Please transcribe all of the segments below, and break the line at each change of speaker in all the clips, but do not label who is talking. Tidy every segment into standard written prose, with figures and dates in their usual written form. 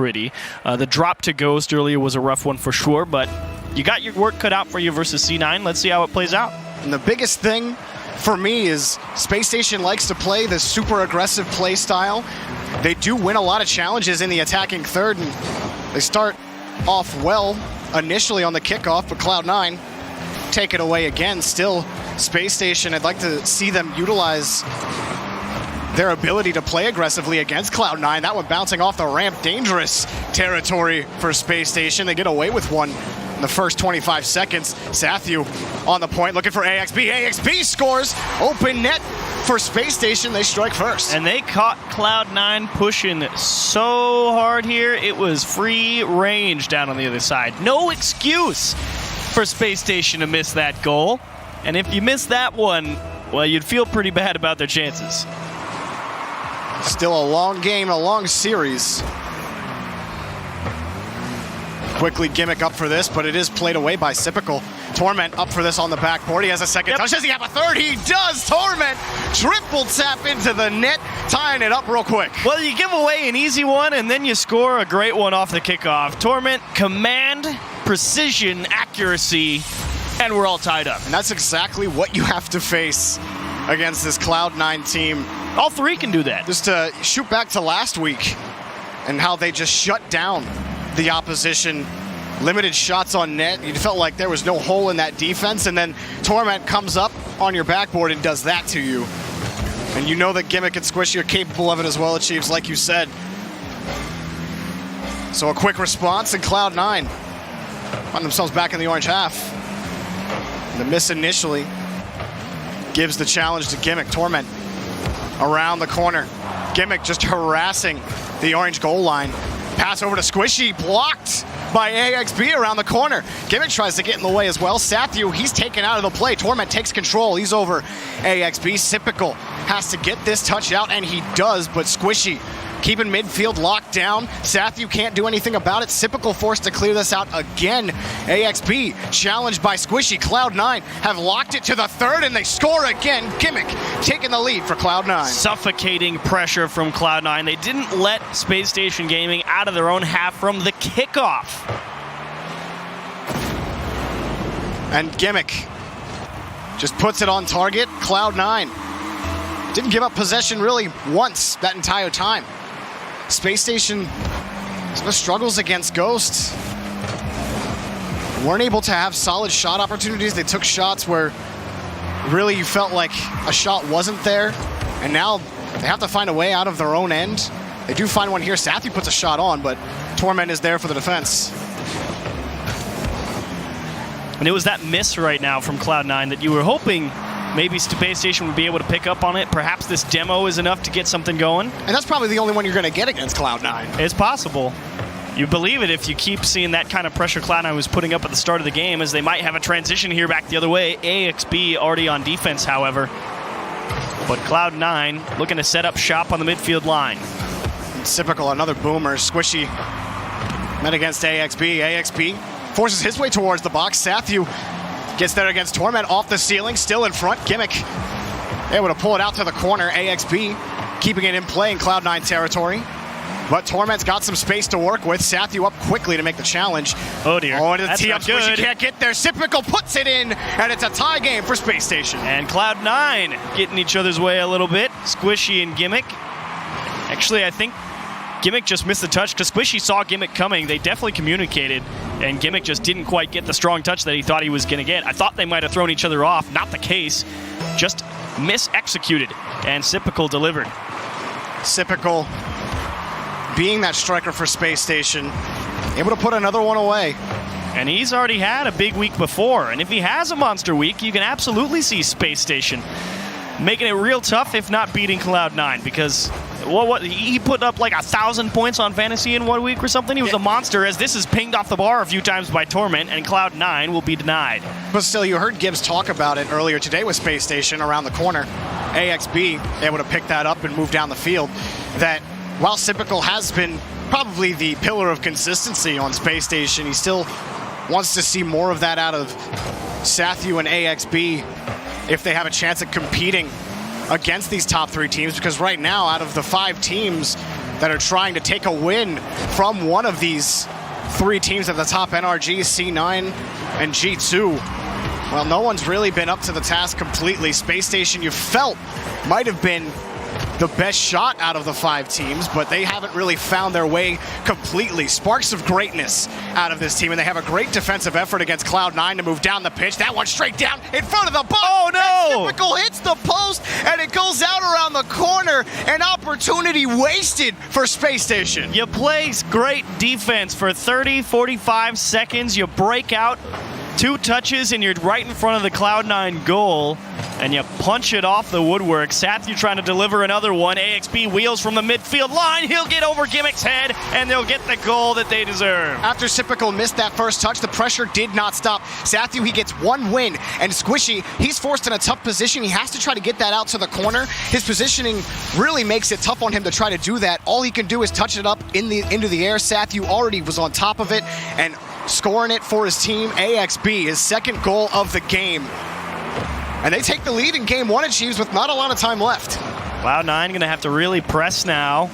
pretty. The drop to Ghost earlier was a rough one for sure, but you got your work cut out for you versus C9. Let's see how it plays out.
And the biggest thing for me is Spacestation likes to play this super aggressive play style. They do win a lot of challenges in the attacking third, and they start off well initially on the kickoff, but Cloud9 take it away again. Still, Spacestation, I'd like to see them utilize their ability to play aggressively against Cloud9. That one bouncing off the ramp, dangerous territory for Spacestation. They get away with one in the first 25 seconds. Sathu on the point, looking for AXB. AXB scores, open net for Spacestation. They strike first.
And they caught Cloud9 pushing so hard here, it was free range down on the other side. No excuse for Spacestation to miss that goal. And if you miss that one, well, you'd feel pretty bad about their chances.
Still a long game, a long series. Quickly Gimmick up for this, but it is played away by Sypical. Torment up for this on the backboard. He has a second touch. Does he have a third? He does! Torment triple tap into the net, tying it up real quick.
Well, you give away an easy one, and then you score a great one off the kickoff. Torment, command, precision, accuracy, and we're all tied up.
And that's exactly what you have to face against this Cloud9 team.
All three can do that.
Just to shoot back to last week and how they just shut down the opposition. Limited shots on net. You felt like there was no hole in that defense, and then Torment comes up on your backboard and does that to you. And you know that Gimmick and Squishy are capable of it as well, Chiefs, like you said. So a quick response, and Cloud9 find themselves back in the orange half. The miss initially gives the challenge to Gimmick. Torment around the corner. Gimmick just harassing the orange goal line. Pass over to Squishy, blocked by AXB around the corner. Gimmick tries to get in the way as well. Sathu, he's taken out of the play. Torment takes control. He's over AXB. Sypical has to get this touch out, and he does, but Squishy keeping midfield locked down. Sathu can't do anything about it. Sypical forced to clear this out again. AXB challenged by Squishy. Cloud9 have locked it to the third, and they score again. Gimmick taking the lead for Cloud9.
Suffocating pressure from Cloud9. They didn't let Spacestation Gaming out of their own half from the kickoff.
And Gimmick just puts it on target. Cloud9 didn't give up possession really once that entire time. Spacestation struggles against Ghost. Weren't able to have solid shot opportunities. They took shots where really you felt like a shot wasn't there, and now they have to find a way out of their own end. They do find one here. Sathu puts a shot on, but Torment is there for the defense.
And it was that miss right now from Cloud9 that you were hoping maybe Spacestation would be able to pick up on it. Perhaps this demo is enough to get something going.
And that's probably the only one you're going to get against Cloud9.
It's possible. You believe it if you keep seeing that kind of pressure Cloud9 was putting up at the start of the game, as they might have a transition here back the other way. AXB already on defense, however. But Cloud9 looking to set up shop on the midfield line.
Sypical, another boomer. Squishy met against AXB. AXB forces his way towards the box. Sathu gets there against Torment off the ceiling, still in front. Gimmick able to pull it out to the corner. AXB keeping it in play in Cloud9 territory. But Torment's got some space to work with. Sathu up quickly to make the challenge.
Oh dear.
Oh, into the
That's
tee
not
up.
good.
Squishy can't get there. Sypical puts it in, and it's a tie game for Spacestation.
And Cloud9 getting each other's way a little bit. Squishy and Gimmick. Actually, I think Gimmick just missed the touch because Squishy saw Gimmick coming. They definitely communicated, and Gimmick just didn't quite get the strong touch that he thought he was going to get. I thought they might have thrown each other off. Not the case. Just mis-executed, and Sypical delivered.
Sypical being that striker for Spacestation, able to put another one away.
And he's already had a big week before, and if he has a monster week, you can absolutely see Spacestation making it real tough, if not beating Cloud9, because he put up like 1,000 points on Fantasy in 1 week or something. He was a monster, as this is pinged off the bar a few times by Torment, and Cloud9 will be denied.
But still, you heard Gibbs talk about it earlier today with Spacestation around the corner. AXB able to pick that up and move down the field. That while Sypical has been probably the pillar of consistency on Spacestation, he still wants to see more of that out of Sathu and AXB if they have a chance at competing against these top three teams, because right now, out of the 5 teams, that are trying to take a win from one of these three teams at the top, NRG, C9, and G2. Well, no one's really been up to the task completely. Spacestation, you felt, might have been the best shot out of the 5 teams, but they haven't really found their way completely. Sparks of greatness out of this team, and they have a great defensive effort against Cloud9 to move down the pitch. That one straight down in front of the box.
Oh, no!
Typical hits the post, and it goes out around the corner. An opportunity wasted for Spacestation.
You play great defense for 30, 45 seconds. You break out 2 touches, and you're right in front of the Cloud9 goal, and you punch it off the woodwork. Sathu trying to deliver another one. AXB wheels from the midfield line. He'll get over Gimmick's head, and they'll get the goal that they deserve.
After Sipical missed that first touch, the pressure did not stop. Sathu, he gets 1 win, and Squishy, he's forced in a tough position. He has to try to get that out to the corner. His positioning really makes it tough on him to try to do that. All he can do is touch it up into the air. Sathu already was on top of it, and scoring it for his team. AXB, his second goal of the game. And they take the lead in game 1 at Chiefs with not a lot of time left.
Cloud9 going to have to really press now.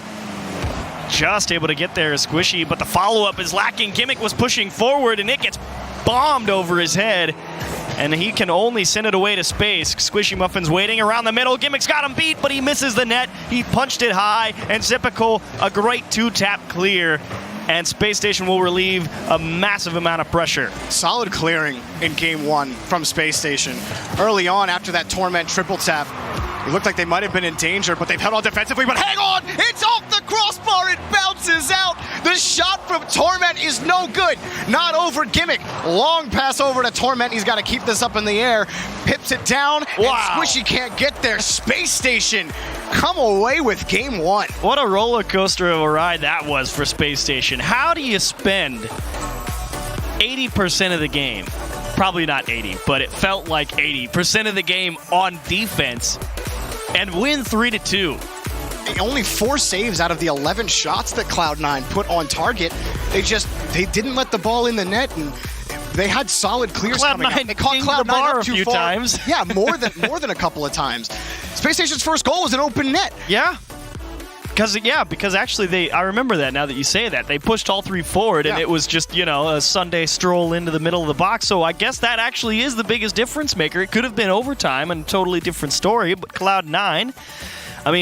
Just able to get there is Squishy, but the follow-up is lacking. Gimmick was pushing forward, and it gets bombed over his head. And he can only send it away to space. Squishy Muffin's waiting around the middle. Gimmick's got him beat, but he misses the net. He punched it high, and Zipical, a great 2-tap clear. And Spacestation will relieve a massive amount of pressure.
Solid clearing in game 1 from Spacestation. Early on, after that Torment triple tap, it looked like they might have been in danger, but they've held on defensively. But hang on! It's off the crossbar! It bounces out! The shot from Torment is no good! Not over Gimmick. Long pass over to Torment. He's got to keep this up in the air. Pips it down,
wow.
And Squishy can't get there. Spacestation come away with game 1.
What a roller coaster of a ride that was for Spacestation. How do you spend 80% of the game? Probably not 80, but it felt like 80% of the game on defense and win 3-2.
Only 4 saves out of the 11 shots that Cloud9 put on target. They didn't let the ball in the net, and they had solid clears coming up. They caught Cloud9 up too far.
Times.
Yeah, more than a couple of times. Spacestation's first goal was an open net.
Yeah. Because actually I remember that now that you say that. They pushed all 3 forward, and it was just, a Sunday stroll into the middle of the box. So I guess that actually is the biggest difference maker. It could have been overtime and a totally different story, but Cloud9,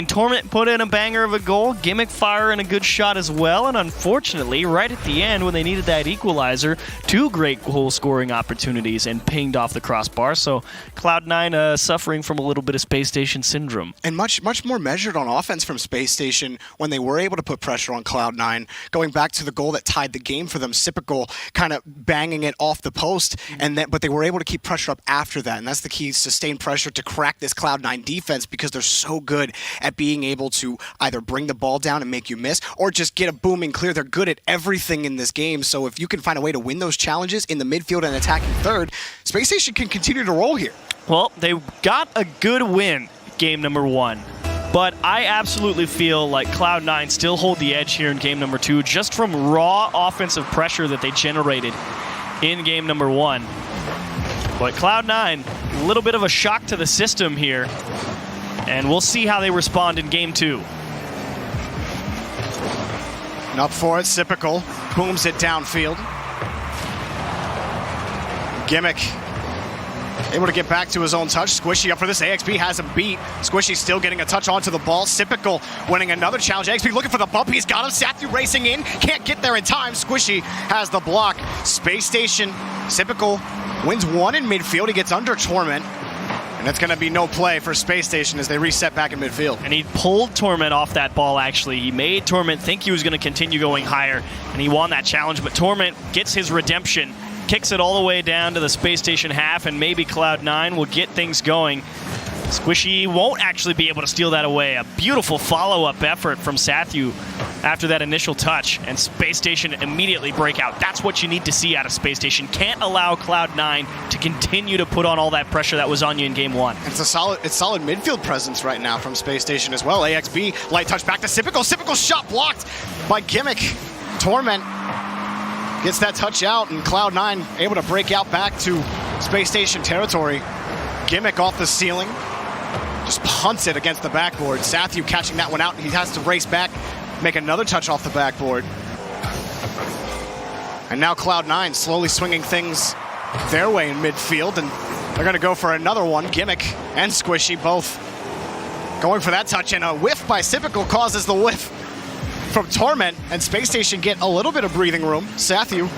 Torment put in a banger of a goal, Gimmick firing a good shot as well, and unfortunately, right at the end when they needed that equalizer, 2 great goal-scoring opportunities and pinged off the crossbar. So Cloud9 suffering from a little bit of Spacestation syndrome.
And much more measured on offense from Spacestation when they were able to put pressure on Cloud9. Going back to the goal that tied the game for them, Sipical kind of banging it off the post, but they were able to keep pressure up after that, and that's the key, sustained pressure to crack this Cloud9 defense because they're so good at being able to either bring the ball down and make you miss or just get a booming clear. They're good at everything in this game, so if you can find a way to win those challenges in the midfield and attacking third, Spacestation can continue to roll here.
Well, they got a good win game number 1, but I absolutely feel like Cloud9 still hold the edge here in game number 2 just from raw offensive pressure that they generated in game number 1. But Cloud9, a little bit of a shock to the system here. And we'll see how they respond in game 2.
And up for it, Sipical booms it downfield. Gimmick able to get back to his own touch. Squishy up for this. AXB has him beat. Squishy still getting a touch onto the ball. Sipical winning another challenge. AXB looking for the bump. He's got him. Sathu racing in. Can't get there in time. Squishy has the block. Spacestation. Sipical wins 1 in midfield. He gets under Torment. And it's going to be no play for Spacestation as they reset back in midfield.
And he pulled Torment off that ball, actually. He made Torment think he was going to continue going higher, and he won that challenge. But Torment gets his redemption, kicks it all the way down to the Spacestation half, and maybe Cloud9 will get things going. Squishy won't actually be able to steal that away. A beautiful follow-up effort from Sathu after that initial touch, and Spacestation immediately break out. That's what you need to see out of Spacestation. Can't allow Cloud9 to continue to put on all that pressure that was on you in game 1.
And it's solid midfield presence right now from Spacestation as well. AXB, light touch back to Sipical. Sipical's shot blocked by Gimmick. Torment gets that touch out, and Cloud9 able to break out back to Spacestation territory. Gimmick off the ceiling. Just punts it against the backboard. Sathu catching that one out. He has to race back. make another touch off the backboard. And now Cloud9 slowly swinging things their way in midfield, and they're going to go for another one. Gimmick and Squishy both going for that touch, and a whiff by Sypical causes the whiff from Torment, and Spacestation get a little bit of breathing room. Sathu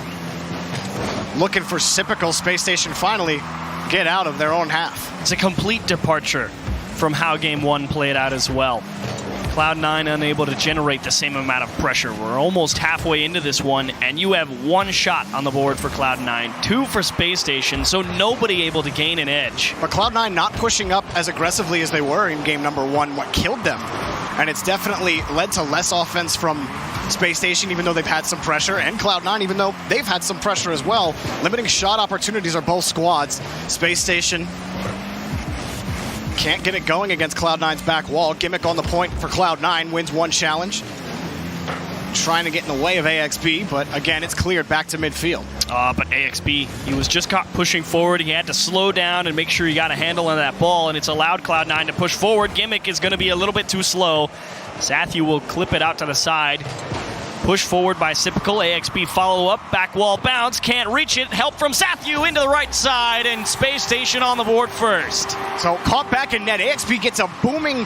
looking for Sypical. Spacestation finally get out of their own half.
It's a complete departure from how Game 1 played out as well. Cloud9 unable to generate the same amount of pressure. We're almost halfway into this one, and you have one shot on the board for Cloud9, two for Spacestation, so nobody able to gain an edge.
But Cloud9 not pushing up as aggressively as they were in game number 1, what killed them. And it's definitely led to less offense from Spacestation, even though they've had some pressure, and Cloud9, even though they've had some pressure as well. Limiting shot opportunities are both squads. Spacestation can't get it going against Cloud9's back wall. Gimmick on the point for Cloud9, wins one challenge. Trying to get in the way of AXB, but again, it's cleared back to midfield.
But AXB, he was just caught pushing forward. He had to slow down and make sure he got a handle on that ball, and it's allowed Cloud9 to push forward. Gimmick is going to be a little bit too slow. Sathu will clip it out to the side. Push forward by Sypical. AXB follow up. Back wall bounce. Can't reach it. Help from Sathu into the right side. And Spacestation on the board first.
So caught back in net. AXB gets a booming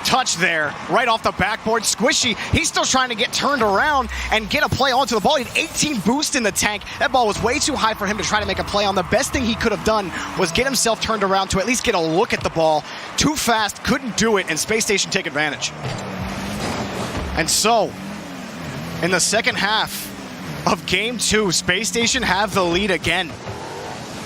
touch there right off the backboard. Squishy, he's still trying to get turned around and get a play onto the ball. He had 18 boost in the tank. That ball was way too high for him to try to make a play on. The best thing he could have done was get himself turned around to at least get a look at the ball. Too fast, couldn't do it, and Spacestation take advantage. And so, in the second half of Game 2, Spacestation have the lead again.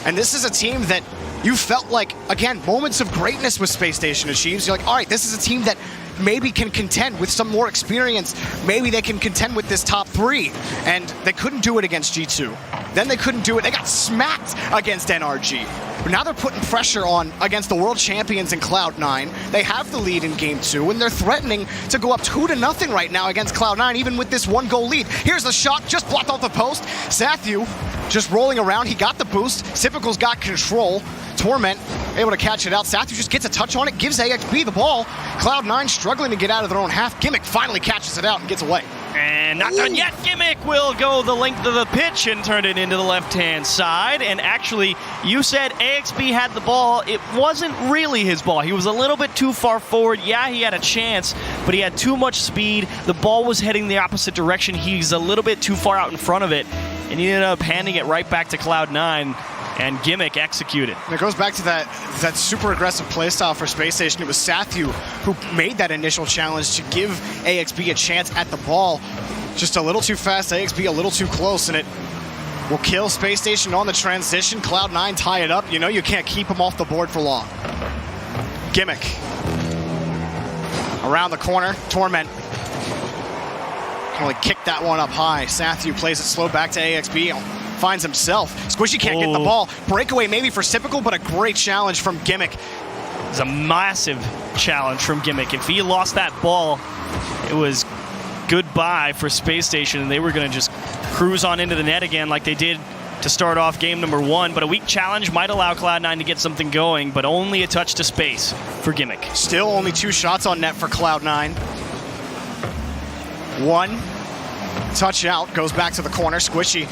And this is a team that you felt like, again, moments of greatness with Spacestation achieves. You're like, all right, this is a team that maybe can contend with some more experience. Maybe they can contend with this top 3. And they couldn't do it against G2. Then they couldn't do it. They got smacked against NRG. But now they're putting pressure on against the world champions in Cloud9. They have the lead in Game 2, and they're threatening to go up 2-0 right now against Cloud9, even with this 1-goal lead. Here's the shot, just blocked off the post. Sathu just rolling around. He got the boost. Sypical's got control. Torment able to catch it out. Sathu just gets a touch on it, gives AXB the ball. Cloud9 struggling to get out of their own half. Gimmick finally catches it out and gets away.
And not done yet. Gimmick will go the length of the pitch and turn it into the left-hand side. And actually, you said AXB had the ball. It wasn't really his ball. He was a little bit too far forward. Yeah, he had a chance, but he had too much speed. The ball was heading the opposite direction. He's a little bit too far out in front of it, and he ended up handing it right back to Cloud9. And Gimmick executed.
And it goes back to that super aggressive playstyle for Spacestation. It was Sathu who made that initial challenge to give AXB a chance at the ball. Just a little too fast, AXB a little too close, and it will kill Spacestation on the transition. Cloud9 tie it up. You know you can't keep him off the board for long. Gimmick. Around the corner, Torment. Can only kick that one up high. Sathu plays it slow back to AXB. Finds himself. Squishy can't get the ball. Breakaway maybe for Sypical, but a great challenge from Gimmick.
It's a massive challenge from Gimmick. If he lost that ball, it was goodbye for Spacestation, and they were going to just cruise on into the net again like they did to start off game number 1. But a weak challenge might allow Cloud9 to get something going, but only a touch to space for Gimmick.
Still only 2 shots on net for Cloud9. 1 touch out, goes back to the corner. Squishy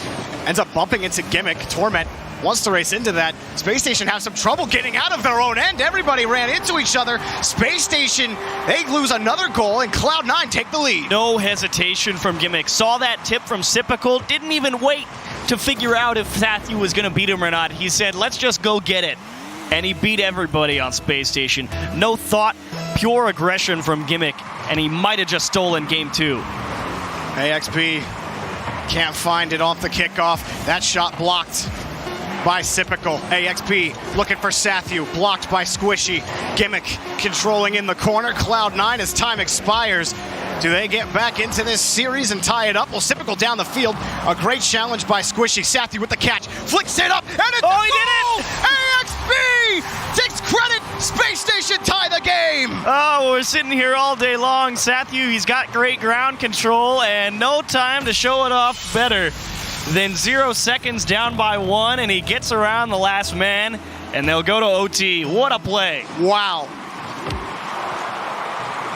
ends up bumping into Gimmick. Torment wants to race into that. Spacestation have some trouble getting out of their own end. Everybody ran into each other. Spacestation, they lose another goal, and Cloud9 take the lead.
No hesitation from Gimmick. Saw that tip from Sypical. Didn't even wait to figure out if Sathu was going to beat him or not. He said, let's just go get it. And he beat everybody on Spacestation. No thought, pure aggression from Gimmick, and he might have just stolen game 2.
AXB can't find it off the kickoff. That shot blocked by Sypical. AXB looking for Sathu, blocked by Squishy. Gimmick controlling in the corner. Cloud9 as time expires. Do they get back into this series and tie it up? Well, Sypical down the field. A great challenge by Squishy. Sathu with the catch. Flicks it up, and it's
he did it!
AXB takes credit. Spacestation tie the game.
Oh, we're sitting here all day long. Sathu, he's got great ground control and no time to show it off better than 0 seconds down by 1, and he gets around the last man, and they'll go to OT. What a play.
Wow.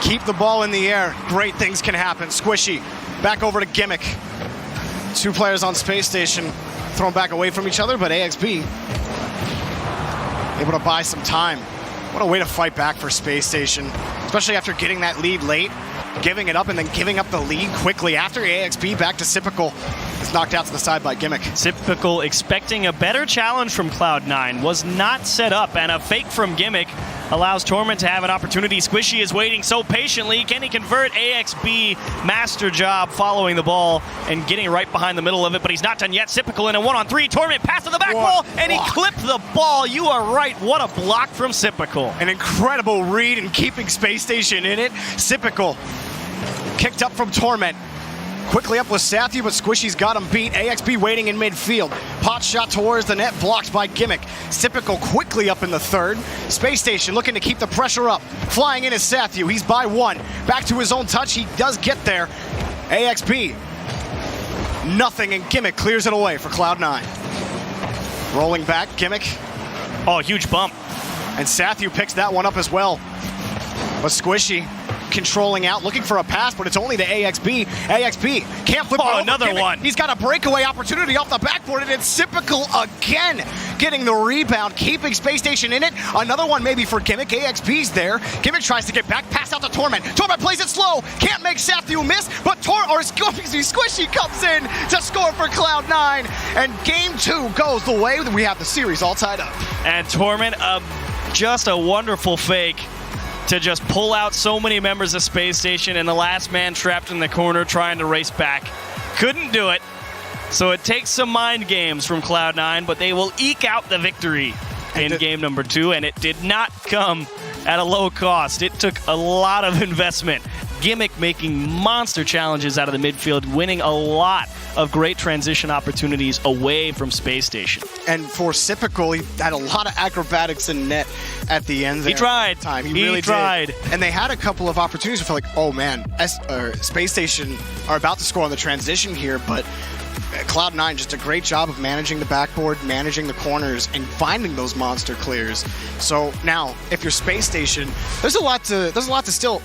Keep the ball in the air. Great things can happen. Squishy, back over to Gimmick. 2 players on Space Station, thrown back away from each other, but AXB able to buy some time. What a way to fight back for Space Station, especially after getting that lead late, giving it up, and then giving up the lead quickly after AXB back to Sipical. Is knocked out to the side by Gimmick.
Sipical expecting a better challenge from Cloud9, was not set up, and a fake from Gimmick allows Torment to have an opportunity. Squishy is waiting so patiently. Can he convert? AXB, master job following the ball and getting right behind the middle of it, but he's not done yet. Sipical in a 1-on-3. Torment pass to the back wall, and he clipped the ball. You are right. What a block from Sipical.
An incredible read and keeping Space Station in it. Sipical kicked up from Torment. Quickly up with Sathu, but Squishy's got him beat. AXB waiting in midfield. Pot shot towards the net, blocked by Gimmick. Sipical quickly up in the third. Space Station looking to keep the pressure up. Flying in is Sathu. He's by 1. Back to his own touch. He does get there. AXB. Nothing, and Gimmick clears it away for Cloud9. Rolling back, Gimmick.
Oh, huge bump.
And Sathu picks that one up as well. But Squishy controlling out, looking for a pass, but it's only to AXB. AXB can't flip it over.
Another
Gimmick.
one.
He's got a breakaway opportunity off the backboard, and it's Sipical again getting the rebound, keeping Space Station in it. Another one maybe for Gimmick. AXB's there. Gimmick tries to get back, pass out to Torment. Torment plays it slow, can't make Sathu miss, but Squishy comes in to score for Cloud9, and game 2 goes the way that we have the series all tied up.
And Torment, just a wonderful fake to just pull out so many members of Space Station, and the last man trapped in the corner trying to race back. Couldn't do it. So it takes some mind games from Cloud9, but they will eke out the victory in game number 2, and it did not come at a low cost. It took a lot of investment. Gimmick making monster challenges out of the midfield, winning a lot of great transition opportunities away from Space Station.
And for Sipical, he had a lot of acrobatics in net at the end there.
He tried.
He really
tried.
did. And they had a couple of opportunities. I feel like, oh man, Space Station are about to score on the transition here, but Cloud9 just a great job of managing the backboard, managing the corners, and finding those monster clears. So now, if you're Space Station, there's a lot to still,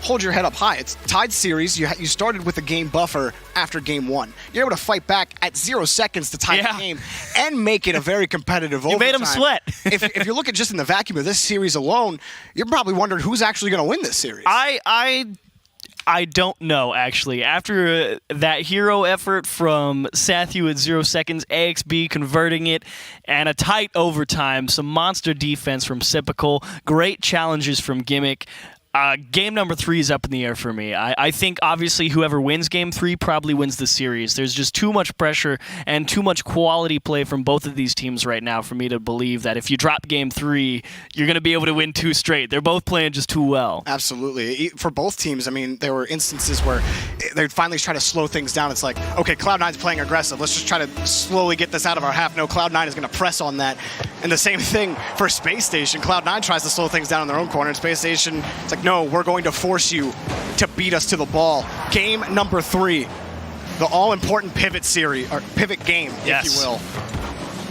hold your head up high. It's tied series. You started with a game buffer after game 1. You're able to fight back at 0 seconds to tie the game and make it a very competitive overtime.
You made him sweat.
if you're looking just in the vacuum of this series alone, you're probably wondering who's actually going to win this series.
I don't know, actually. After that hero effort from Sathu at 0 seconds, AXB converting it, and a tight overtime, some monster defense from Sipical, great challenges from Gimmick. Game number 3 is up in the air for me. I think, obviously, whoever wins game 3 probably wins the series. There's just too much pressure and too much quality play from both of these teams right now for me to believe that if you drop game 3, you're going to be able to win 2 straight. They're both playing just too well.
Absolutely. For both teams, I mean, there were instances where they'd finally try to slow things down. It's like, okay, Cloud9's playing aggressive. Let's just try to slowly get this out of our half. No, Cloud9 is going to press on that. And the same thing for Space Station. Cloud9 tries to slow things down in their own corner, and Space Station, it's like, no, we're going to force you to beat us to the ball. Game number 3, the all-important pivot series, or pivot game, if you will,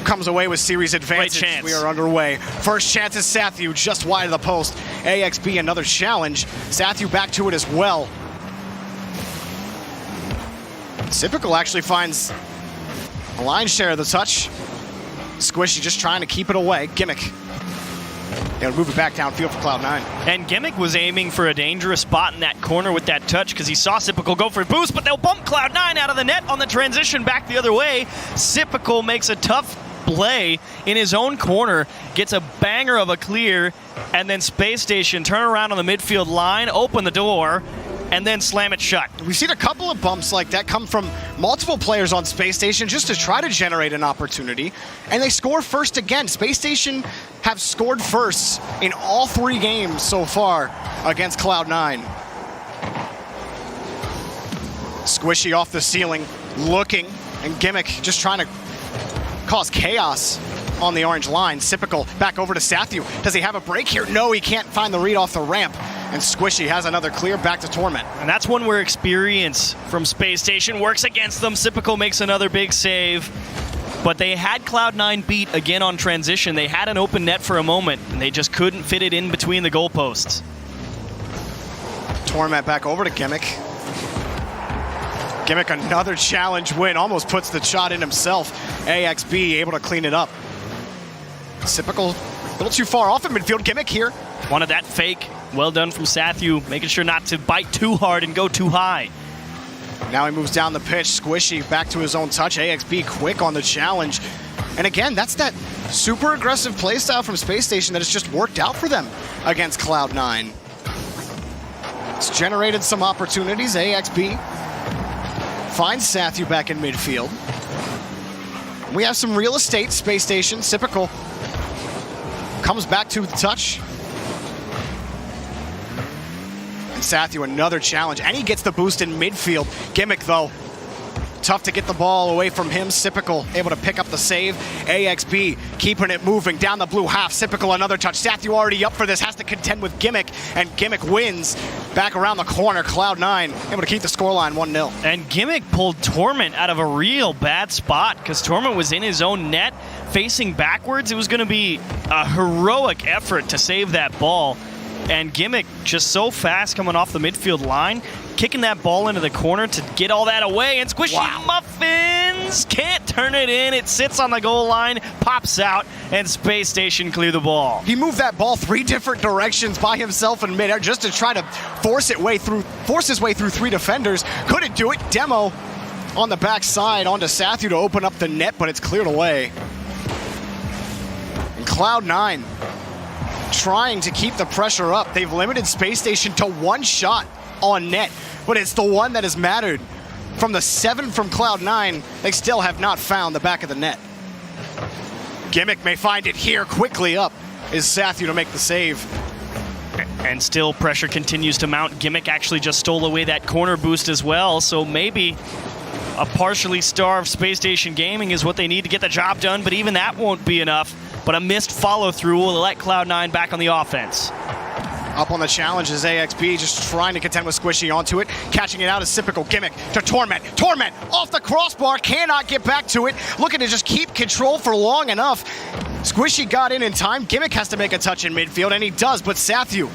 comes away with series advantage.
Great chance.
We are underway. First chance is Sathu, just wide of the post. AXB, another challenge. Sathu back to it as well. Sipical actually finds a lion's share of the touch. Squishy just trying to keep it away. Gimmick. They'll move it back downfield for Cloud9.
And Gimmick was aiming for a dangerous spot in that corner with that touch because he saw Sipical go for a boost, but they'll bump Cloud9 out of the net on the transition back the other way. Sipical makes a tough play in his own corner, gets a banger of a clear, and then Space Station turn around on the midfield line, open the door, and then slam it shut.
We've seen a couple of bumps like that come from multiple players on Space Station just to try to generate an opportunity, and they score first again. Space Station have scored first in all 3 games so far against Cloud9. Squishy off the ceiling, looking, and Gimmick just trying to cause chaos on the orange line. Sipical back over to Sathu. Does he have a break here? No, he can't find the read off the ramp. And Squishy has another clear back to Torment.
And that's one where experience from Space Station works against them. Sipical makes another big save. But they had Cloud9 beat again on transition. They had an open net for a moment, and they just couldn't fit it in between the goalposts.
Torment back over to Gimmick. Gimmick, another challenge win, almost puts the shot in himself. AXB able to clean it up. Typical, a little too far off in midfield. Gimmick here.
Wanted that fake. Well done from Sathu, making sure not to bite too hard and go too high.
Now he moves down the pitch. Squishy back to his own touch. AXB quick on the challenge. And again, that's that super aggressive playstyle from Spacestation that has just worked out for them against Cloud9. It's generated some opportunities. AXB finds Sathu back in midfield. We have some real estate. Spacestation, Typical comes back to the touch. And Sathu, another challenge, and he gets the boost in midfield. Gimmick, though, tough to get the ball away from him. Typical able to pick up the save. AXB keeping it moving down the blue half. Typical, another touch. Sathu already up for this, has to contend with Gimmick, and Gimmick wins. Back around the corner, Cloud9 able to keep the scoreline 1-0.
And Gimmick pulled Torment out of a real bad spot because Torment was in his own net, facing backwards. It was going to be a heroic effort to save that ball. And Gimmick just so fast coming off the midfield line, kicking that ball into the corner to get all that away, and Squishy Muffins can't turn it in. It sits on the goal line, pops out, and Spacestation clear the ball.
He moved that ball 3 different directions by himself in midair just to try to force his way through 3 defenders. Couldn't do it. Demo on the backside onto Sathu to open up the net, but it's cleared away. And Cloud9 trying to keep the pressure up. They've limited Spacestation to 1 shot on net, but it's the one that has mattered. From the 7 from Cloud9, they still have not found the back of the net. Gimmick may find it here. Quickly up is Sathu to make the save.
And still pressure continues to mount. Gimmick actually just stole away that corner boost as well, so maybe a partially starved Spacestation Gaming is what they need to get the job done, but even that won't be enough. But a missed follow-through will let Cloud9 back on the offense.
Up on the challenge is AXB, just trying to contend with Squishy onto it. Catching it out is Typical. Gimmick to Torment. Torment off the crossbar, cannot get back to it. Looking to just keep control for long enough. Squishy got in time. Gimmick has to make a touch in midfield, and he does, but Sathu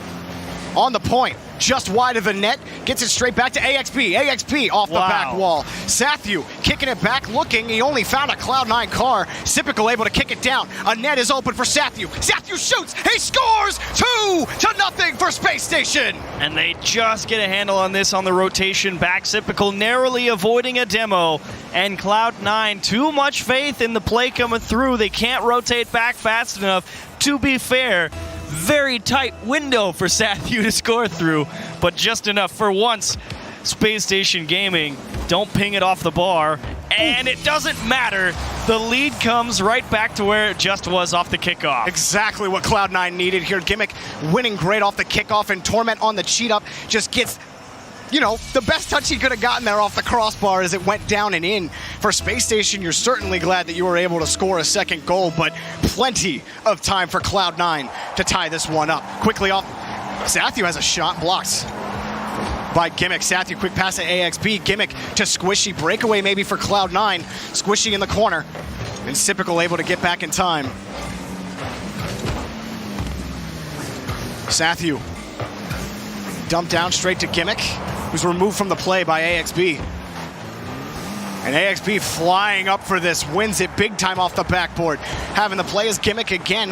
on the point, just wide of the net, gets it straight back to AXB. AXB off the back wall. Sathu kicking it back, looking. He only found a Cloud9 car. Typical able to kick it down. A net is open for Sathu. Sathu shoots. He scores 2-0 for Spacestation.
And they just get a handle on this on the rotation back. Typical narrowly avoiding a demo. And Cloud9, too much faith in the play coming through. They can't rotate back fast enough. To be fair, very tight window for Sathu to score through, but just enough for once. Spacestation Gaming don't ping it off the bar, and it doesn't matter. The lead comes right back to where it just was off the kickoff.
Exactly what Cloud9 needed here. Gimmick winning great off the kickoff, and Torment on the cheat up just gets, you know, the best touch he could have gotten there off the crossbar as it went down and in. For Spacestation, you're certainly glad that you were able to score a second goal, but plenty of time for Cloud9 to tie this one up. Quickly off, Sathu has a shot blocked by Gimmick. Sathu, quick pass to AXB. Gimmick to Squishy. Breakaway maybe for Cloud9. Squishy in the corner. And Typical able to get back in time. Sathu dumped down straight to Gimmick, who's removed from the play by AXB. And AXB flying up for this, wins it big time off the backboard. Having the play is Gimmick again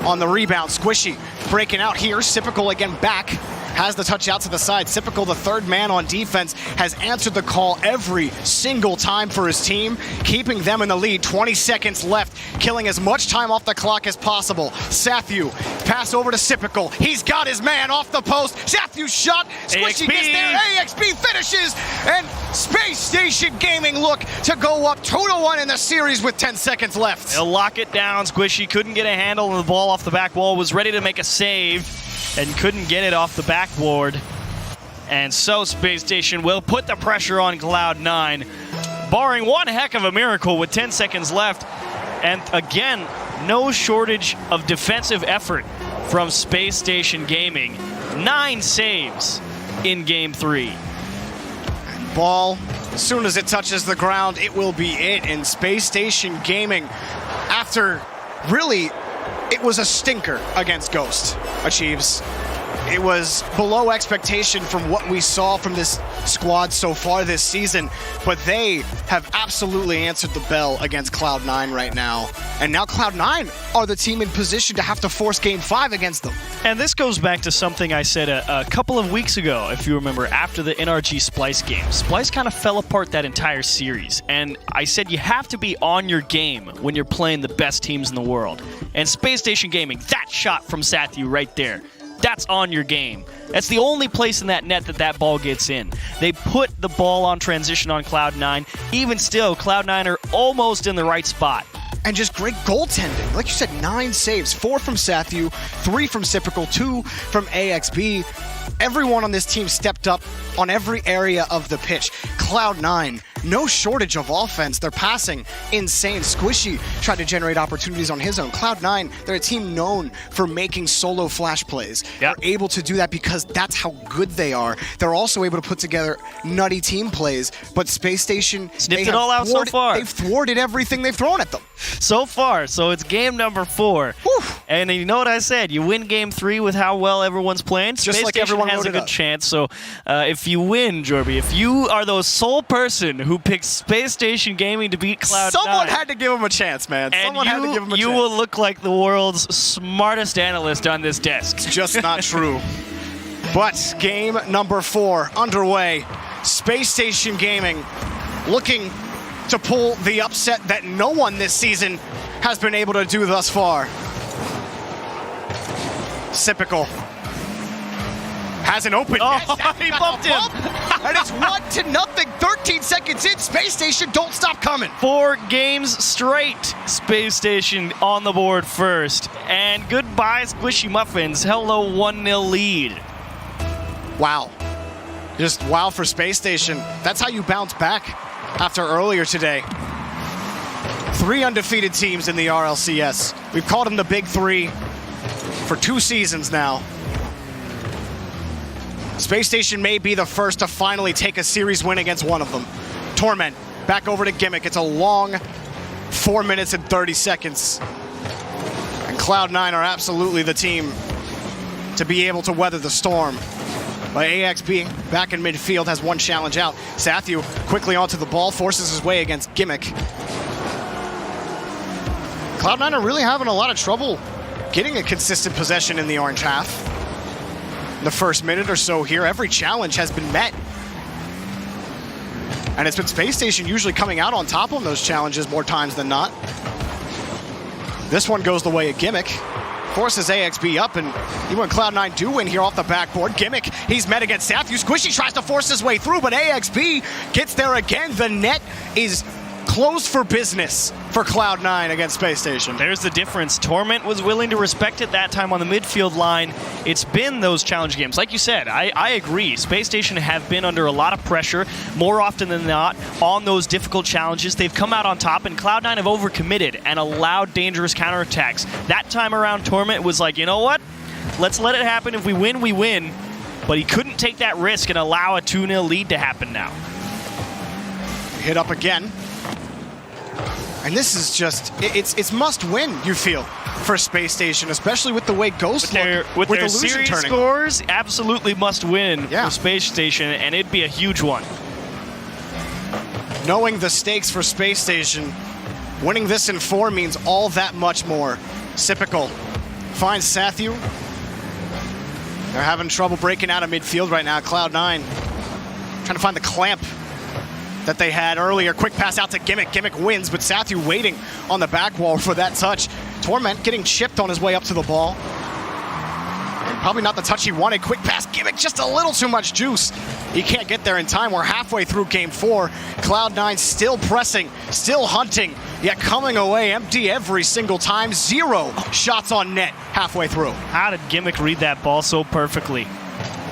on the rebound. Squishy breaking out here. Typical again back. Has the touch out to the side. Typical, the third man on defense, has answered the call every single time for his team, keeping them in the lead. 20 seconds left, killing as much time off the clock as possible. Sathu, pass over to Typical. He's got his man off the post. Sathu shot. Squishy gets there. AXB finishes. And Spacestation Gaming look to go up 2-1 in the series with 10 seconds left.
They'll lock it down. Squishy couldn't get a handle on the ball off the back wall, was ready to make a save, and couldn't get it off the backboard. And so Spacestation will put the pressure on Cloud9, barring one heck of a miracle with 10 seconds left. And again, no shortage of defensive effort from Spacestation Gaming. 9 saves in Game 3.
Ball, as soon as it touches the ground, it will be it. And Spacestation Gaming, after really, it was a stinker against Ghost, achieves It was below expectation from what we saw from this squad so far this season, but they have absolutely answered the bell against Cloud9 right now. And now Cloud9 are the team in position to have to force Game 5 against them.
And this goes back to something I said a couple of weeks ago, if you remember, after the NRG Splice game. Splice kind of fell apart that entire series, and I said you have to be on your game when you're playing the best teams in the world. And Spacestation Gaming, that shot from Sathu right there, that's on your game. That's the only place in that net that ball gets in. They put the ball on transition on Cloud9. Even still, Cloud9 are almost in the right spot.
And just great goaltending. Like you said, 9 saves, 4 from Sathu, 3 from Cyprical, 2 from AXB. Everyone on this team stepped up on every area of the pitch. Cloud9, no shortage of offense. They're passing insane. Squishy tried to generate opportunities on his own. Cloud9, they're a team known for making solo flash plays.
Yep.
They're able to do that because that's how good they are. They're also able to put together nutty team plays, but Spacestation,
sniffed it all out so far.
They've thwarted everything they've thrown at them.
So far, so it's game number 4.
Whew.
And you know what I said? You win game 3 with how well everyone's playing.
Just like
Spacestation
everyone
has a
loaded
good
up.
chance. So if you win, Jorby, if you are the sole person who picks Spacestation Gaming to beat Cloud9,
someone had to give him a chance, man.
and
Someone had to give him a
you
chance.
will look like the world's smartest analyst on this desk.
It's just not true. But game number 4 underway. Spacestation Gaming looking to pull the upset that no one this season has been able to do thus far. Cyprical has an open.
Oh,
Yes,
he bumped him.
And it's 1-0. 13 seconds in. Space Station don't stop coming.
4 games straight. Spacestation on the board first. And goodbye, Squishy Muffins. Hello, 1-0 lead.
Wow. Just wow for Space Station. That's how you bounce back after earlier today. 3 undefeated teams in the RLCS. We've called them the Big 3 for 2 seasons now. Space Station may be the first to finally take a series win against one of them. Torment, back over to Gimmick. It's a long 4 minutes and 30 seconds. And Cloud9 are absolutely the team to be able to weather the storm. But AXB back in midfield has 1 challenge out. Sathu quickly onto the ball, forces his way against Gimmick. Cloud9 are really having a lot of trouble getting a consistent possession in the orange half. In the first minute or so here, every challenge has been met. And it's been Space Station usually coming out on top on those challenges more times than not. This one goes the way of Gimmick. Forces AXB up, and even when Cloud9 do win here off the backboard, Gimmick, he's met against Sathu. Squishy tries to force his way through, but AXB gets there again. The net is closed for business for Cloud9 against Space Station.
There's the difference. Torment was willing to respect it that time on the midfield line. It's been those challenge games. Like you said, I agree. Space Station have been under a lot of pressure more often than not on those difficult challenges. They've come out on top, and Cloud9 have overcommitted and allowed dangerous counterattacks. That time around, Torment was like, you know what? Let's let it happen. If we win, we win. But he couldn't take that risk and allow a 2-0 lead to happen now.
Hit up again. And this is just, it's must win, you feel, for Space Station, especially with the way Ghost
With their
the
series
turning.
scores, absolutely must win
Yeah.
for Space Station, and it'd be a huge one.
Knowing the stakes for Space Station, winning this in 4 means all that much more. Cyprical finds Sathu. They're having trouble breaking out of midfield right now. Cloud9 trying to find the clamp that they had earlier. Quick pass out to Gimmick. Gimmick wins, but Sathu waiting on the back wall for that touch. Torment getting chipped on his way up to the ball. And probably not the touch he wanted. Quick pass, Gimmick, just a little too much juice. He can't get there in time. We're halfway through game 4. Cloud9 still pressing, still hunting, yet coming away empty every single time. 0 shots on net halfway through.
How did Gimmick read that ball so perfectly?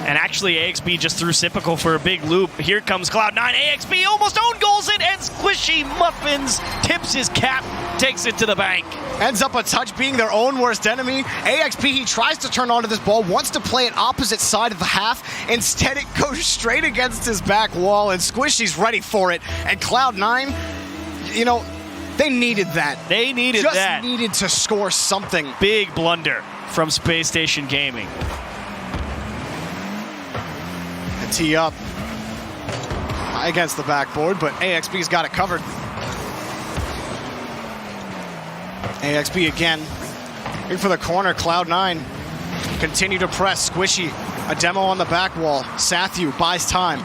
And actually, AXB just threw Cyprical for a big loop. Here comes Cloud9. AXB almost own goals it, and Squishy Muffins tips his cap, takes it to the bank.
Ends up a touch being their own worst enemy. AXB, he tries to turn onto this ball, wants to play it opposite side of the half. Instead, it goes straight against his back wall, and Squishy's ready for it. And Cloud9, you know, they needed that.
They needed
Just
that.
needed to score something.
Big blunder from Space Station Gaming.
tee up against the backboard, but AXB's got it covered. AXB again, in for the corner. Cloud9 continue to press. Squishy, a demo on the back wall. Sathu buys time.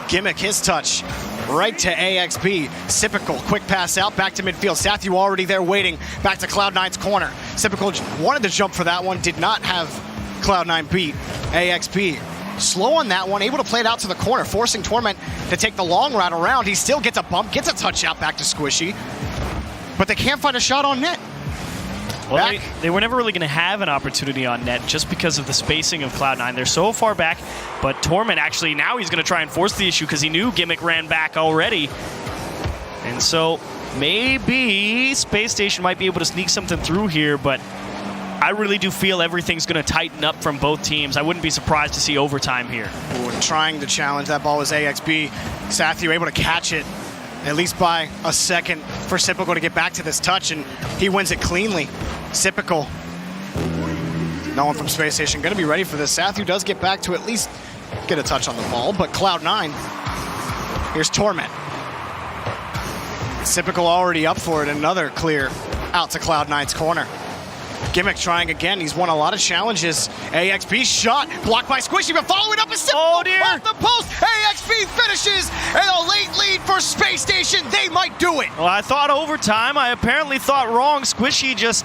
Gimmick, his touch, right to AXB. Sipical, quick pass out, back to midfield. Sathu already there waiting, back to Cloud9's corner. Sipical wanted to jump for that one, did not have Cloud9 beat. AXB, slow on that one, able to play it out to the corner, forcing Torment to take the long route around. He still gets a bump, gets a touch out back to Squishy, but they can't find a shot on net.
Well, they were never really going to have an opportunity on net just because of the spacing of Cloud9. They're so far back, but Torment actually, now he's going to try and force the issue because he knew Gimmick ran back already. And so maybe Space Station might be able to sneak something through here, but I really do feel everything's going to tighten up from both teams. I wouldn't be surprised to see overtime here.
Ooh, trying to challenge that ball was AXB. Sathu able to catch it, at least by a second for Sipical to get back to this touch, and he wins it cleanly. Sipical, no one from Space Station going to be ready for this. Sathu does get back to at least get a touch on the ball, but Cloud9, here's Torment. Sipical already up for it, another clear out to Cloud9's corner. Gimmick trying again. He's won a lot of challenges. AXB shot blocked by Squishy, but following up is Sipical off the post. AXB finishes, and a late lead for Space Station. They might do it.
Well, I thought overtime. I apparently thought wrong. Squishy just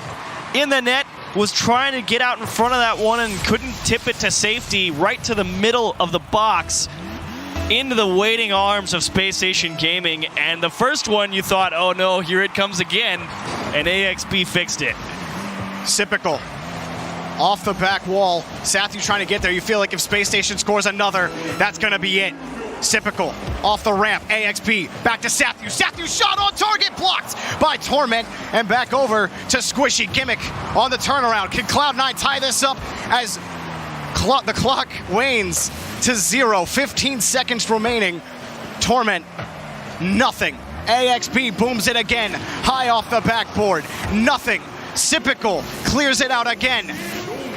in the net was trying to get out in front of that one and couldn't tip it to safety right to the middle of the box into the waiting arms of Space Station Gaming. And the first one you thought, oh no, here it comes again, and AXB fixed it.
Sipical off the back wall. Sathu trying to get there. You feel like if Space Station scores another, that's going to be it. Sipical off the ramp. AXB back to Sathu. Sathu shot on target, blocked by Torment, and back over to Squishy. Gimmick on the turnaround. Can Cloud9 tie this up as the clock wanes to 0? 15 seconds remaining. Torment, nothing. AXB booms it again. High off the backboard. Nothing. Sipical clears it out again.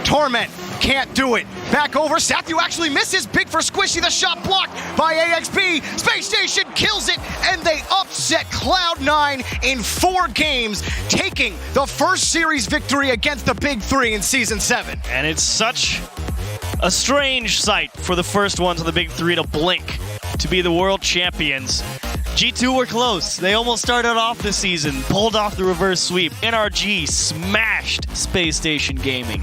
Torment can't do it. Back over. Sathu actually misses. Big for Squishy. The shot blocked by AXB. Space Station kills it, and they upset Cloud9 in 4 games, taking the first series victory against the Big Three in Season 7.
And it's such a strange sight for the first ones of the Big Three to blink to be the world champions. G2 were close. They almost started off the season, pulled off the reverse sweep. NRG smashed Space Station Gaming.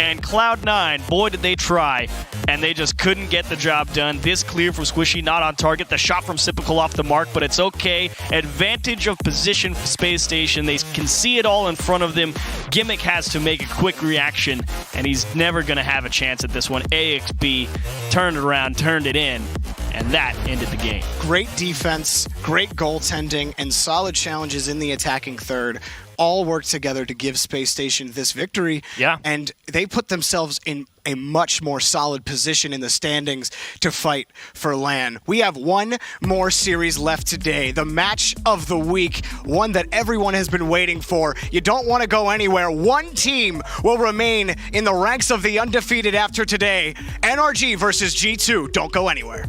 And Cloud9, boy did they try, and they just couldn't get the job done. This clear from Squishy, not on target. The shot from Sipical off the mark, but it's okay. Advantage of position for Space Station. They can see it all in front of them. Gimmick has to make a quick reaction, and he's never going to have a chance at this one. AXB turned it around, turned it in, and that ended the game.
Great defense, great goaltending, and solid challenges in the attacking third all worked together to give Space Station this victory.
Yeah.
And they put themselves in a much more solid position in the standings to fight for LAN. We have one more series left today, the match of the week, one that everyone has been waiting for. You don't want to go anywhere. One team will remain in the ranks of the undefeated after today. NRG versus G2. Don't go anywhere.